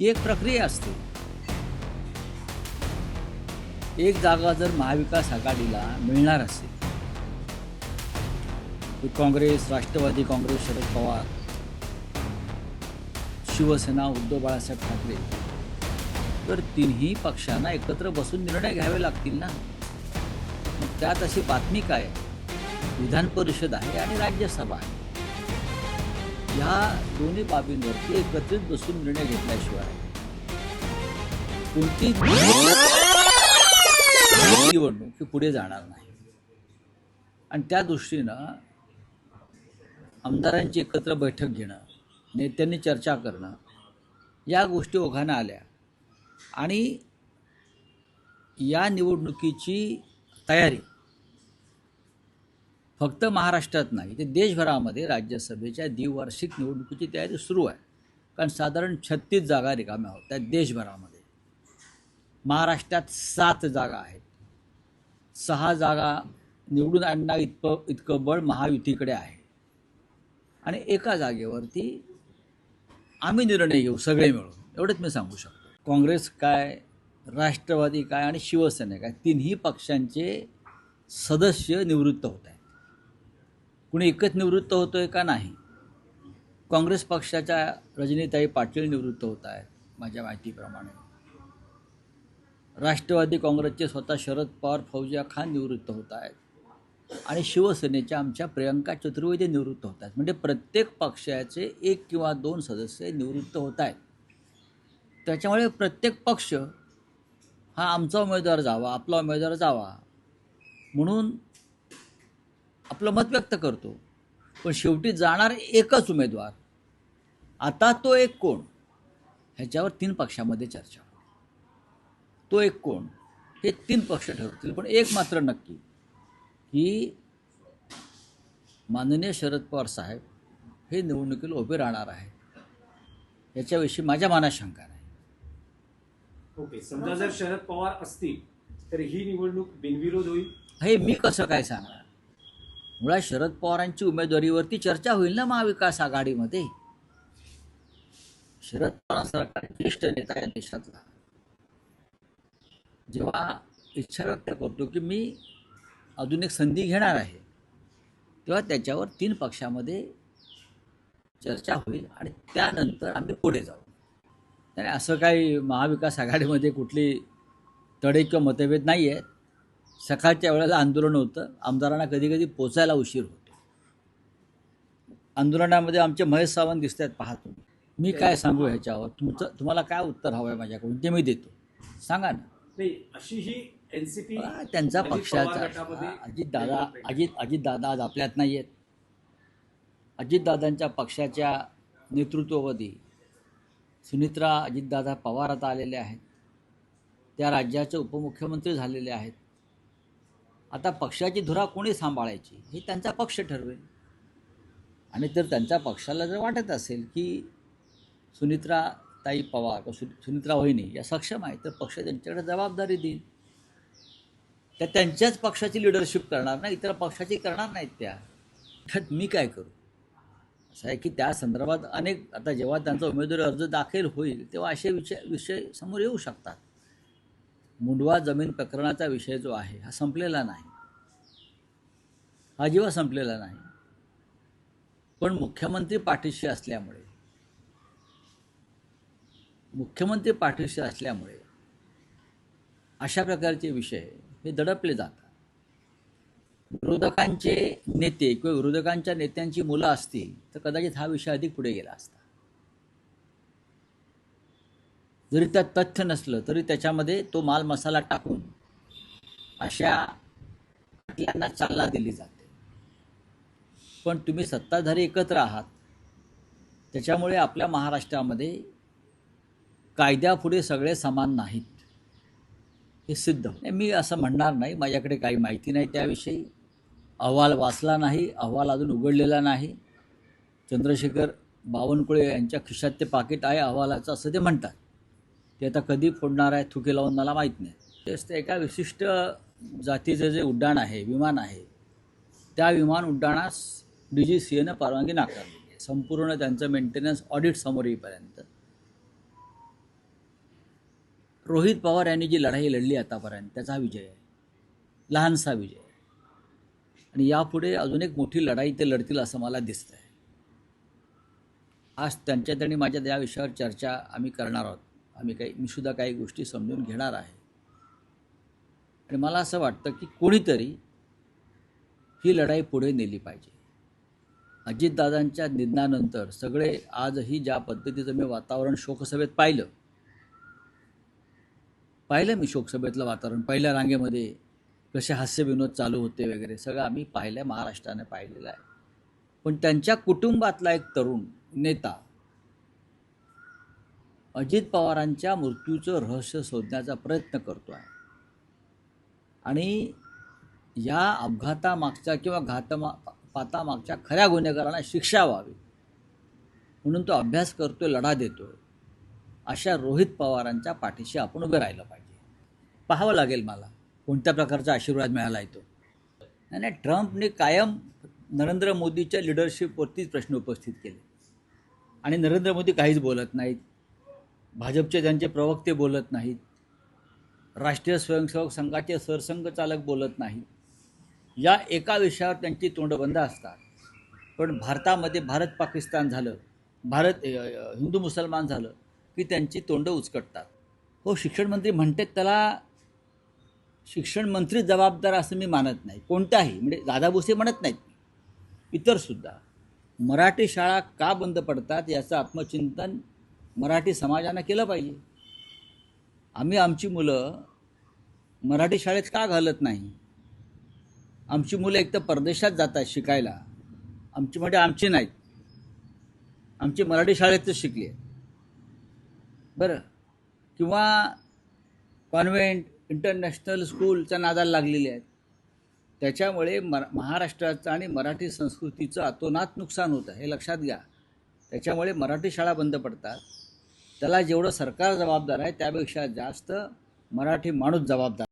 ही एक प्रक्रिया असते. एक जागा जर महाविकास आघाडीला मिळणार असेल, की काँग्रेस, राष्ट्रवादी काँग्रेस, शरद पवार, शिवसेना, उद्धव बाळासाहेब ठाकरे, तर तिन्ही पक्षांना एकत्र बसून निर्णय घ्यावे लागतील ना. मग त्यात अशी बातमी काय आहे? विधान परिषद आहे आणि राज्यसभा आहे. ह्या दोन्ही बाबींवरती एकत्रित बसून निर्णय घेतल्याशिवाय कोणती निवडणूक ही पुढे जाणार नाही. आणि त्या दृष्टीनं आमदारांची एकत्र बैठक घेणं, नेत्यांनी चर्चा करणं, या गोष्टी ओघानं आल्या. आणि या निवडणुकीची तयारी फक्त महाराष्ट्रात नाही, ते देशभरामध्ये राज्यसभेच्या द्विवार्षिक निवडणुकीची तयारी सुरू आहे. कारण साधारण 36 जागा रिकाम्या होत्या देशभरामध्ये. महाराष्ट्रात 7 जागा आहेत. 6 जागा निवडून आणणार इतकं बळ महायुतीकडे आहे. आणि एका जागेवरती आम्ही निर्णय घेऊ सगळे मिळून, एवढंच मी सांगू शकतो. काँग्रेस काय, राष्ट्रवादी काय आणि शिवसेना काय, तिन्ही पक्षांचे सदस्य निवृत्त होत आहेत. कुणी एकच निवृत्त होतो आहे का? नाही. काँग्रेस पक्षाच्या रजनीताई पाटील निवृत्त होत आहेत माझ्या माहितीप्रमाणे. राष्ट्रवादी काँग्रेसचे स्वतः शरद पवार, फौजिया खान निवृत्त होत आहेत. आणि शिवसेनेच्या आमच्या प्रियंका चतुर्वेदी निवृत्त होत आहेत. म्हणजे प्रत्येक पक्षाचे 1 किंवा 2 सदस्य निवृत्त होत आहेत. त्याच्यामुळे प्रत्येक पक्ष हा आमचा उमेदवार जावा, आपला उमेदवार जावा म्हणून आपलं मत व्यक्त करतो. पण शेवटी जाणार एकच उमेदवार. आता तो एक कोण, ह्याच्यावर 3 पक्षामध्ये चर्चा होईल. तो एक कोण हे 3 पक्ष ठरवतील. पण एक मात्र नक्की, की माननीय शरद पवार साहेब हे निवडणुकीला उभे राहणार आहेत, याच्याविषयी माझ्या मनात शंका नाही. ओके, समजा जर शरद पवार असतील तर ही निवडणूक बिनविरोध होईल हे मी कसं काय सांगणार? मुळात शरद पवारांची उमेदवारीवरती चर्चा होईल ना महाविकास आघाडीमध्ये. शरद पवारांसारखा ज्येष्ठ नेता या देशातला जेव्हा इच्छा व्यक्त करतो की मी अजून एक संधी घेणार आहे, तेव्हा त्याच्यावर 3 पक्षामध्ये चर्चा होईल आणि त्यानंतर आम्ही पुढे जाऊ. आणि असं काही महाविकास आघाडीमध्ये कुठली तडे किंवा मतभेद नाही आहेत. सकाळच्या वेळेला आंदोलन होतं, आमदारांना कधी कधी पोचायला उशीर होतो. आंदोलनामध्ये आमचे महेश सावंत दिसत आहेत, पहा तुम्ही. मी काय सांगू ह्याच्यावर? तुम्हाला काय उत्तर हवं आहे माझ्याकडून ते मी देतो. सांगा ना. नाही, अशी ही एनसीपी त्यांचा पक्षाचा अजितदादा आज आपल्यात नाही आहेत. अजितदादांच्या पक्षाच्या नेतृत्वावधी सुनित्रा अजितदादा पवार आता आलेले आहेत. त्या राज्याचे उपमुख्यमंत्री झालेले आहेत. आता पक्षाची धुरा कोणी सांभाळायची हे त्यांचा पक्ष ठरवेल. आणि तर त्यांच्या पक्षाला जर वाटत असेल की सुनित्राताई पवार किंवा सुनित्रा वहिनी या सक्षम आहेत, तर पक्ष त्यांच्याकडे जबाबदारी देईल. त्या त्यांच्याच पक्षाची लिडरशिप करणार ना, इतर पक्षाची करणार नाहीत त्या. त्यात मी काय करू? असं आहे की त्या संदर्भात अनेक, आता जेव्हा त्यांचा उमेदवारी अर्ज दाखल होईल तेव्हा असे विषय समोर येऊ शकतात. मुंडवा जमीन प्रकरणाचा विषय जो आहे हा संपलेला नाही, हा जेव्हा संपलेला नाही. पण मुख्यमंत्री पाठीशी असल्यामुळे अशा प्रकारचे विषय हे दडपले जातात. विरोधकांचे नेते किंवा विरोधकांच्या नेत्यांची मुलं असतील तर कदाचित हा विषय अधिक पुढे गेला असता. जरी त्यात तथ्य नसलं तरी त्याच्यामध्ये तो माल मसाला टाकून अशा खटल्यांना चालना दिली जाते. पण तुम्ही सत्ताधारी एकत्र आहात, त्याच्यामुळे आपल्या महाराष्ट्रामध्ये कायद्यापुढे सगळे समान नाहीत हे सिद्ध. मी असं म्हणणार नाही, माझ्याकडे काही माहिती नाही त्याविषयी. अहवाल वाचला नाही, अहवाल अजून उघडलेला नाही. चंद्रशेखर बावनकुळे यांच्या खिशात ते पाकिट आहे अहवालाचं असं ते म्हणतात. ते आता कधी फोडणार आहे थुके लावून मला माहीत नाही. तेच ते एका विशिष्ट जातीचं जे उड्डाण आहे, विमान आहे, त्या विमान उड्डाणास DGCAनं परवानगी नाकारली आहे. संपूर्ण त्यांचं मेंटेनन्स ऑडिट समोर येईपर्यंत. रोहित पवार यांनी जी लढाई लढली आतापर्यंत त्याचा हा विजय आहे, लहानसा विजय आहे. आणि यापुढे अजून एक मोठी लढाई ते लढतील असं मला दिसतं आहे. आज त्यांच्यात आणि माझ्यात या विषयावर चर्चा आम्ही करणार आहोत. मी सुद्धा काही गोष्टी समजून घेणार आहे. आणि मला असं वाटतं की कोणीतरी ही लढाई पुढे नेली पाहिजे. अजितदादांच्या निधनानंतर सगळे आजही ज्या पद्धतीचं मी वातावरण शोकसभेत पाहिलं मी शोकसभेतलं वातावरण, पहिल्या रांगेमध्ये कसे हास्यविनोद चालू होते वगैरे सगळं आम्ही पाहिलं, महाराष्ट्राने पाहिलेलं आहे. पण त्यांच्या कुटुंबातला एक तरुण नेता अजित पवारांच्या मृत्यूचं रहस्य शोधण्याचा प्रयत्न करतो आहे. आणि या अपघातामागच्या किंवा घातपातामागच्या खऱ्या गुन्हेगारांना शिक्षा व्हावी म्हणून तो अभ्यास करतोय, लढा देतोय. अशा रोहित पवारांच्या पाठीशी आपण उभे राहिलं पाहिजे. पाहावं लागेल मला कोणत्या प्रकारचा आशीर्वाद मिळाला आहे तो. नाही, ट्रम्पने कायम नरेंद्र मोदीच्या लिडरशिपवरतीच प्रश्न उपस्थित केले आणि नरेंद्र मोदी काहीच बोलत नाहीत. भाजपचे त्यांचे प्रवक्ते बोलत नाहीत. राष्ट्रीय स्वयंसेवक संघाचे सरसंघचालक बोलत नाहीत. या एका विषयावर त्यांची तोंड बंद असतात. पण भारतामध्ये भारत पाकिस्तान झालं, हिंदू मुसलमान झालं की त्यांची तोंड उचकटतात. हो, शिक्षण मंत्री म्हणतात, त्याला शिक्षण मंत्री जबाबदार असं मी मानत नाही. कोणताही म्हणजे दादा भुसे म्हणत नाहीत, इतरसुद्धा. मराठी शाळा का बंद पडतात याचं आत्मचिंतन मराठी समाजानं केलं पाहिजे. आम्ही आमची मुलं मराठी शाळेत का घालत नाही? आमची मुलं एक तर परदेशात जातात शिकायला, आमची नाहीत, आमची मराठी शाळेतच शिकली आहे बरं. किंवा कॉन्व्हेंट इंटरनॅशनल स्कूलच्या नादाला लागलेले आहेत. त्याच्यामुळे महाराष्ट्राचं आणि मराठी संस्कृतीचं अतोनात नुकसान होतं, हे लक्षात घ्या. त्याच्यामुळे मराठी शाळा बंद पडतात. त्याला जेवढं सरकार जबाबदार आहे त्यापेक्षा जास्त मराठी माणूस जबाबदार